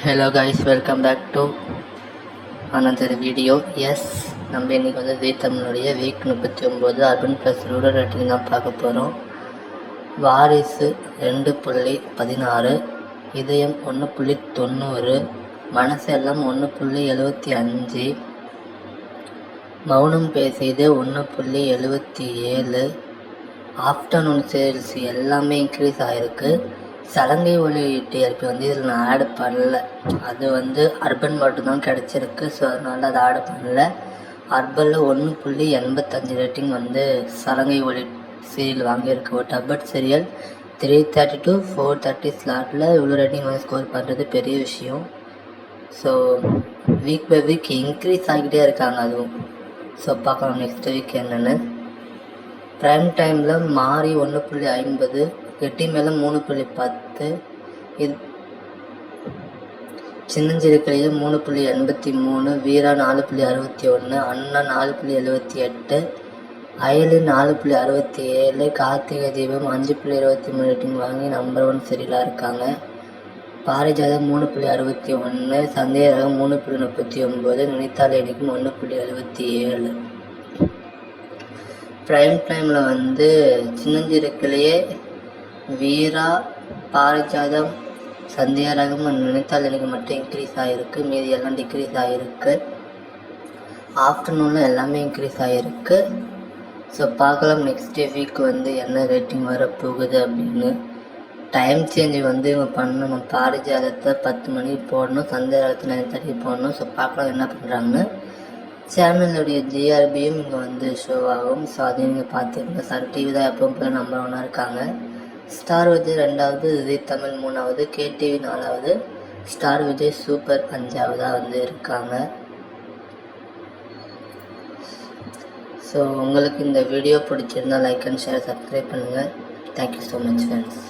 Hello guys, welcome back to another video. நம்ம இன்றைக்கி வந்து ஜீ தமிழுடைய week 39 urban plus rural rating தான் பார்க்க போகிறோம். வாரிசு 2.16, இதயம் 1.90, மனசெல்லாம் 1.75, மௌனம் பேசியது 1.77. ஆஃப்டர்நூன் சேல்ஸ் எல்லாமே இன்க்ரீஸ் ஆகிருக்கு. சலங்கை ஒளி டிஆர்பி வந்து இதில் நான் ஆட் பண்ணல, அது வந்து அர்பன் மட்டும்தான் கிடச்சிருக்கு. ஸோ அதனால் அதை ஆட் பண்ணல. அர்பனில் 1.85 ரேட்டிங் வந்து சலங்கை ஒளி சீரியல் வாங்கியிருக்கு. ஒரு டபட் சீரியல் 330 to 430 ஸ்லாட்டில் இவ்வளோ ரேட்டிங் வந்து ஸ்கோர் பண்ணுறது பெரிய விஷயம். So week by week increase ஆகிட்டே இருக்காங்க அதுவும். ஸோ பார்க்கலாம் நெக்ஸ்ட் வீக் என்னென்னு. ப்ரைம் டைமில் மாறி 1.50, எட்டி மேலே 3.10, இது சின்னஞ்சிறுக்கலையே 3.83, வீரா 4.61, அண்ணா 4.78, அயலி 4.67, கார்த்திகை தீபம் 5.23 ரேட்டிங் வாங்கி நம்பர் 1 சீரியலாக இருக்காங்க. பாரிஜாதம் 3.61, சந்தேகம் 3.39, நினைத்தால் எடிக்கும் 1.77. ப்ரைம் டைமில் வந்து சின்னஞ்சிறுக்கலையே வீரா, பாரிஜாதம், சந்தியாரகம் நினைத்தால் எனக்கு மட்டும் இன்க்ரீஸ் ஆகிருக்கு. மீதி எல்லாம் டிக்ரீஸ் ஆகிருக்கு. ஆஃப்டர்நூனில் எல்லாமே இன்க்ரீஸ் ஆகிருக்கு. ஸோ பார்க்கலாம் நெக்ஸ்ட் வீக் வந்து என்ன ரேட்டிங் வரப்போகுது அப்படின்னு. டைம் சேஞ்ச் வந்து இவங்க பண்ணணும். பாரிஜாதத்தை 10 மணிக்கு போடணும், சந்தியாரகத்தை 9:30 போடணும். ஸோ பார்க்கலாம் என்ன பண்ணுறாங்கன்னு. சேனலுடைய ஜிஆர்பியும் இங்கே வந்து ஷோ ஆகும். ஸோ அதையும் நீங்கள் பார்த்துருங்க. சன் டிவி தான் எப்பவும் போல நம்பர் 1 இருக்காங்க. ஸ்டார் விஜய் 2வது, ஜீ தமிழ் 3வது, கேடிவி 4வது, ஸ்டார் விஜய் சூப்பர் 5வதாக வந்து இருக்காங்க. ஸோ உங்களுக்கு இந்த வீடியோ பிடிச்சிருந்தால் லைக் அண்ட் ஷேர், சப்ஸ்கிரைப் பண்ணுங்கள். Thank you so much friends.